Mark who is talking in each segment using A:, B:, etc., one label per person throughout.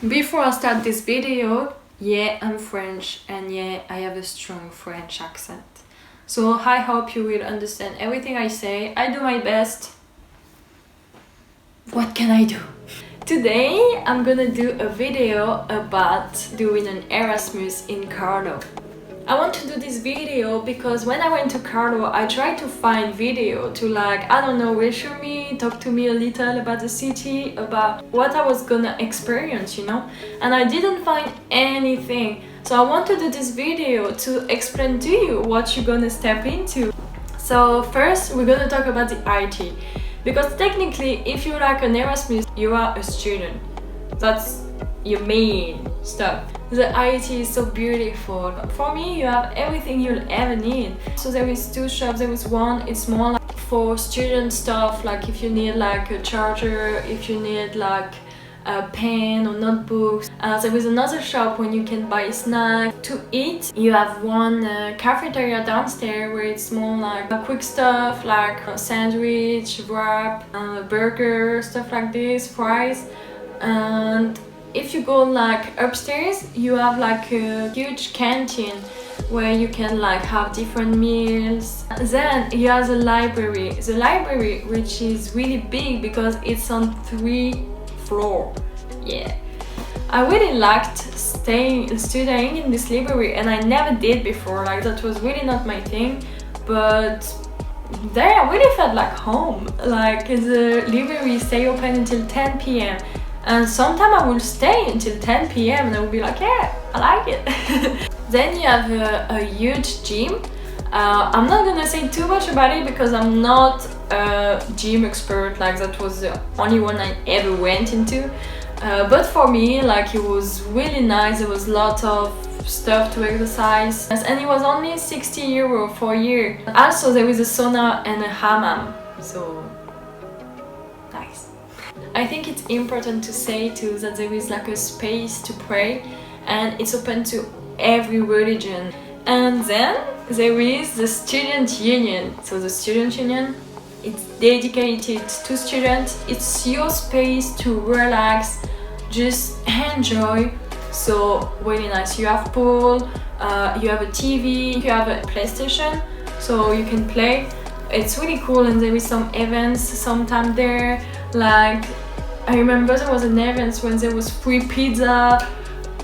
A: Before I start this video, yeah, I'm French and yeah, I have a strong French accent. So I hope you will understand everything I say. I do my best. What can I do? Today I'm gonna do a video about doing an Erasmus in CARLOW. I want to do this video because when I went to CARLOW, I tried to find video to reassure me, talk to me a little about the city, about what I was gonna experience, and I didn't find anything. So I want to do this video to explain to you what you're gonna step into. So first, we're gonna talk about the IT. Because technically, if you're like an Erasmus, you are a student. That's your main stuff. The IT is so beautiful. For me, you have everything you'll ever need. So there is two shops. There is one, it's more like for student stuff, like if you need like a charger, if you need like a pen or notebooks. There is another shop when you can buy snacks to eat. You have one cafeteria downstairs where it's more like quick stuff like a sandwich, wrap, burger, stuff like this, fries. And if you go like upstairs, you have like a huge canteen where you can like have different meals. Then you have the library. The library, which is really big because it's on 3 floors. Yeah. I really liked studying in this library, and I never did before. Like that was really not my thing. But there I really felt like home. Like the library stay open until 10 p.m. And sometimes I will stay until 10 p.m. and I will be like, yeah, I like it. Then you have a huge gym. I'm not gonna say too much about it because I'm not a gym expert. Like that was the only one I ever went into. But for me, like it was really nice. There was a lot of stuff to exercise. And it was only 60 euro for a year. Also, there was a sauna and a hammam. So, nice. I think it's important to say too that there is like a space to pray and it's open to every religion. And then there is the student union. So the student union, it's dedicated to students. It's your space to relax, just enjoy. So really nice. You have pool, you have a TV, you have a PlayStation, so you can play. It's really cool, and there is some events sometime there. Like I remember there was an event when there was free pizza,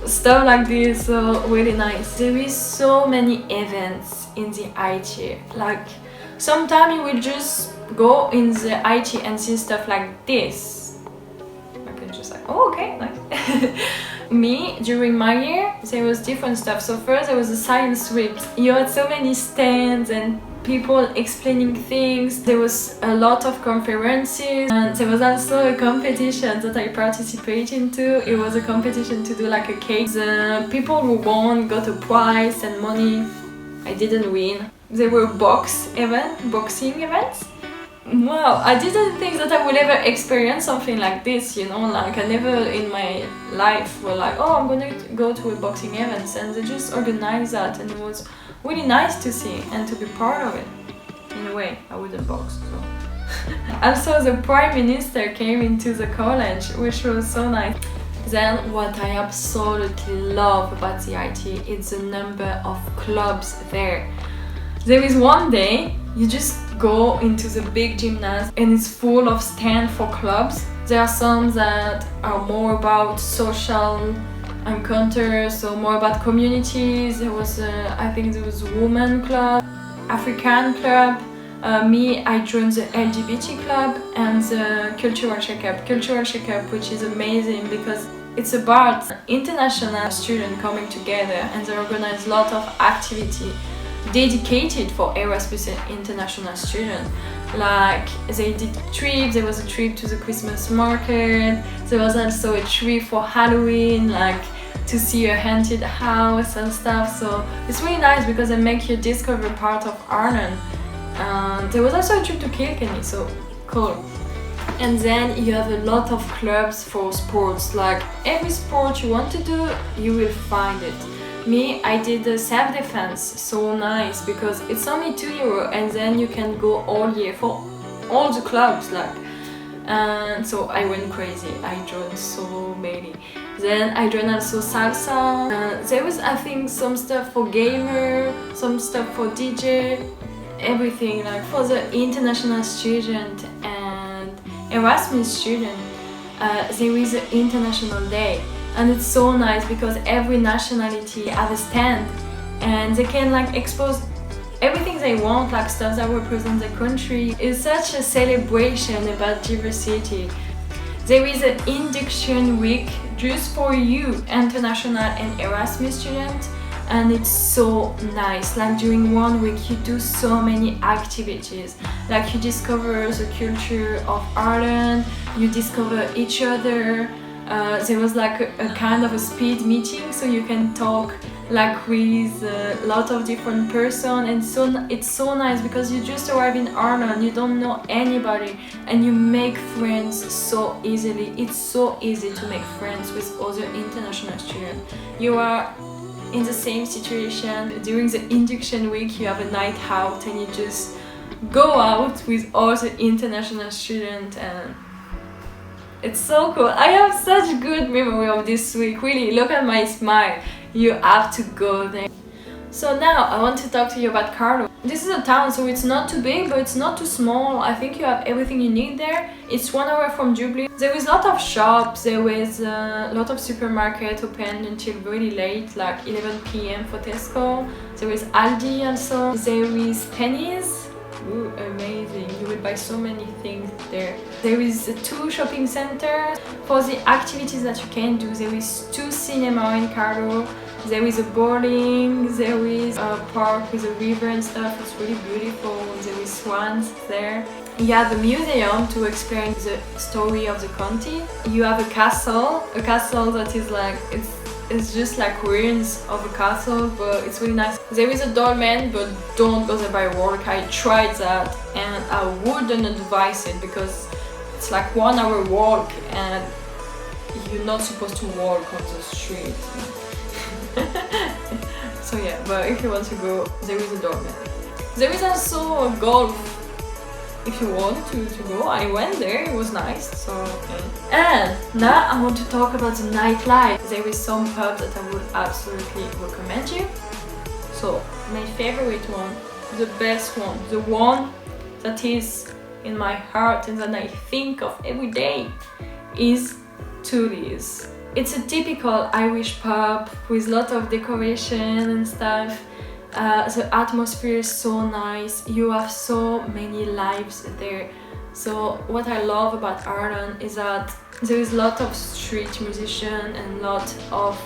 A: stuff like this, so really nice. There is so many events in the IT. Like sometimes you will just go in the IT and see stuff like this. I can just like, oh okay, nice. Me, during my year, there was different stuff. So first there was a science week. You had so many stands and people explaining things. There was a lot of conferences, and there was also a competition that I participated into. It was a competition to do like a cake. The people who won got a prize and money. I didn't win. There were boxing events. Wow, I didn't think that I would ever experience something like this, like I never in my life were like, oh, I'm gonna go to a boxing event, and they just organized that, and it was really nice to see and to be part of it. In a way, I wouldn't box, so. Also, the Prime Minister came into the college, which was so nice. Then, what I absolutely love about the IT is the number of clubs there. There is one day, you just go into the big gymnasium and it's full of stands for clubs. There are some that are more about social encounters, so more about communities. There was I think there was a woman club, African club. Me, I joined the LGBT club and the cultural checkup. Cultural checkup, which is amazing because it's about international students coming together, and they organize a lot of activity dedicated for Erasmus international students. Like they did trips. There was a trip to the Christmas market. There was also a trip for Halloween, like to see a haunted house and stuff. So it's really nice because they make you discover part of Ireland. There was also a trip to Kilkenny, so cool. And then you have a lot of clubs for sports. Like every sport you want to do, you will find it. Me, I did the self-defense, so nice because it's only €2 and then you can go all year for all the clubs, like. And so I went crazy. I joined so many. Then I joined also salsa. There was, I think, some stuff for gamer, some stuff for DJ, everything. Like for the international student and Erasmus student, there is an international day, and it's so nice because every nationality have a stand, and they can like expose everything they want, like stuff that represent the country. It's such a celebration about diversity. There is an induction week just for you, international and Erasmus students, and it's so nice. Like during 1 week you do so many activities, like you discover the culture of Ireland, you discover each other. There was like a kind of a speed meeting, so you can talk like with a lot of different person, and so it's so nice because you just arrive in Ireland, you don't know anybody, and you make friends so easily. It's so easy to make friends with other international students. You are in the same situation. During the induction week you have a night out and you just go out with other international students, and it's so cool. I have such good memory of this week, really. Look at my smile. You have to go there. So now I want to talk to you about CARLOW. This is a town, so it's not too big, but it's not too small. I think you have everything you need there. It's 1 hour from Dublin. There is a lot of shops, there was a lot of supermarkets open until really late, like 11 p.m. for Tesco. There is Aldi also. There is Pennies. Ooh, amazing. You will buy so many things there. There is 2 shopping centers. For the activities that you can do, there is 2 cinema in CARLOW. There is a bowling, there is a park with a river and stuff. It's really beautiful. There is swans there. You have a museum to explain the story of the county. You have a castle that is like, it's just like ruins of a castle, but it's really nice. There is a dolmen, but don't go there by walk. I tried that and I wouldn't advise it because it's like 1 hour walk and you're not supposed to walk on the street. So yeah, but if you want to go, there is a dolmen. There is also a golf if you want to go. I went there, it was nice. So and now I want to talk about the nightlife. There is some pubs that I would absolutely recommend you. So my favorite one, the best one, the one that is in my heart and that I think of every day is Tully's. It's a typical Irish pub with a lot of decoration and stuff. The atmosphere is so nice. You have so many lives there. So what I love about Ireland is that there is a lot of street musicians and a lot of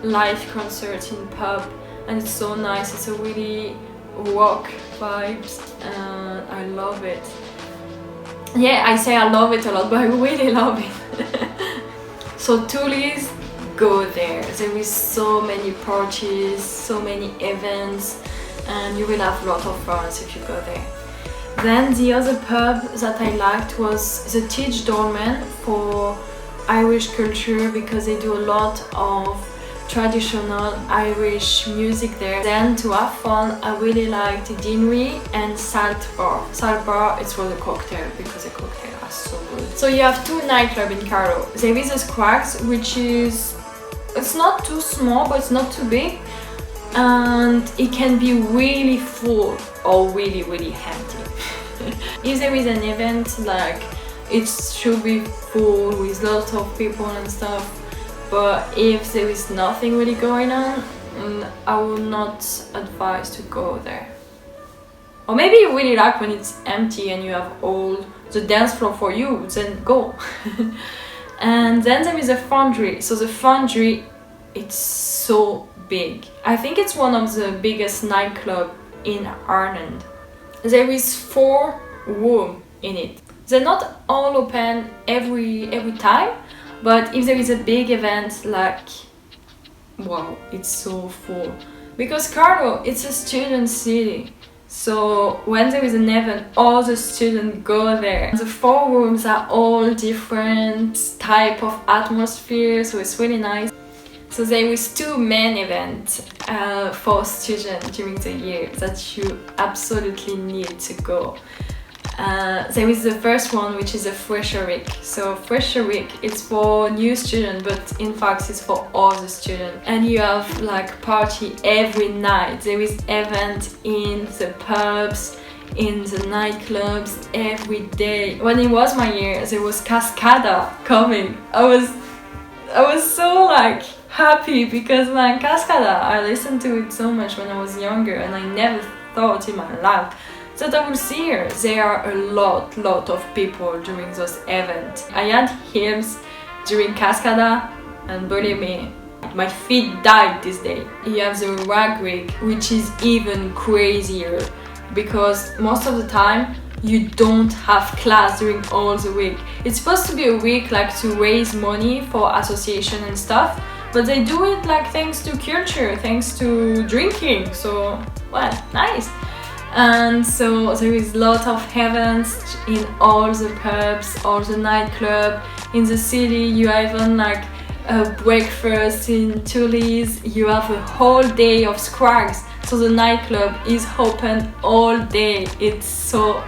A: live concerts in pub, and it's so nice. It's a really rock vibes and I love it. Yeah, I say I love it a lot, but I really love it. So Tully's, go there. There is so many parties, so many events, and you will have a lot of fun if you go there. Then the other pub that I liked was the Teach Dolmen for Irish culture, because they do a lot of traditional Irish music there. Then to have fun, I really liked Dinnery and Salt Bar. Salt Bar, it's for the cocktail, because the cocktail are so good. So you have 2 nightclubs in CARLOW. There is a Scrags, which is, it's not too small, but it's not too big, and it can be really full or really, really empty. If there is an event, like, it should be full with lots of people and stuff, but if there is nothing really going on, I will not advise to go there. Or maybe you really like when it's empty and you have all the dance floor for you, then go. And then there is a Foundry. So the Foundry, it's so big. I think it's one of the biggest nightclubs in Ireland. There is 4 rooms in it. They're not all open every time, but if there is a big event, like, wow, it's so full. Because CARLOW, it's a student city. So when there is an event, all the students go there. The 4 rooms are all different type of atmosphere, so it's really nice. So there is 2 main events for students during the year that you absolutely need to go. There is the first one, which is a fresher week. So fresher week, it's for new students, but in fact it's for all the students. And you have like party every night. There is event in the pubs, in the nightclubs every day. When it was my year, there was Cascada coming. I was so like happy because man, Cascada, I listened to it so much when I was younger, and I never thought in my life that I will see her. There are a lot of people during those events. I had hymns during Cascada, and believe me, my feet died this day. You have the rag week, which is even crazier because most of the time you don't have class during all the week. It's supposed to be a week like to raise money for association and stuff, but they do it like thanks to culture, thanks to drinking. So, well, nice. And so there is a lot of events in all the pubs, all the nightclubs. In the city you have even like a breakfast in Toulouse. You have a whole day of scrags. So the nightclub is open all day. It's so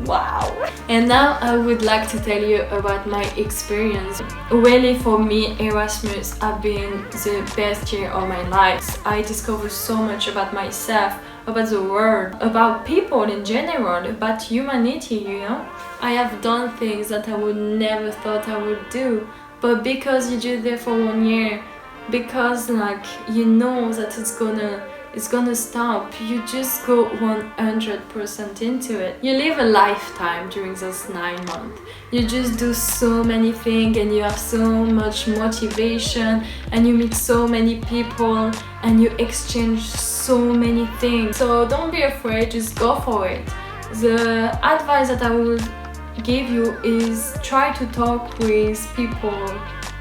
A: wow. And now I would like to tell you about my experience. Really, for me, Erasmus have been the best year of my life. I discovered so much about myself, about the world, about people in general, about humanity, you know. I have done things that I would never thought I would do, but because you're just there for 1 year, because like you know that it's gonna stop, you just go 100% into it. You live a lifetime during those 9 months. You just do so many things, and you have so much motivation, and you meet so many people, and you exchange so many things. So don't be afraid, just go for it. The advice that I will give you is try to talk with people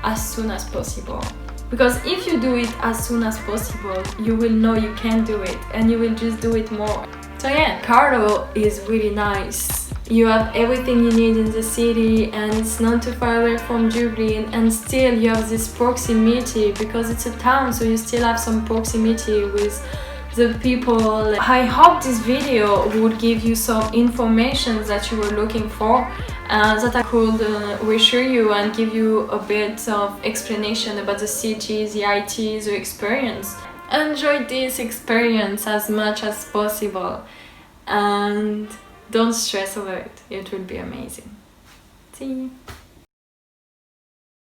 A: as soon as possible. Because if you do it as soon as possible, you will know you can do it, and you will just do it more. So yeah, CARLOW is really nice. You have everything you need in the city, and it's not too far away from Dublin, and still you have this proximity because it's a town, so you still have some proximity with the people. I hope this video would give you some information that you were looking for, that I could reassure you and give you a bit of explanation about the city, the IT, the experience. Enjoy this experience as much as possible, and don't stress over it. It will be amazing. See you.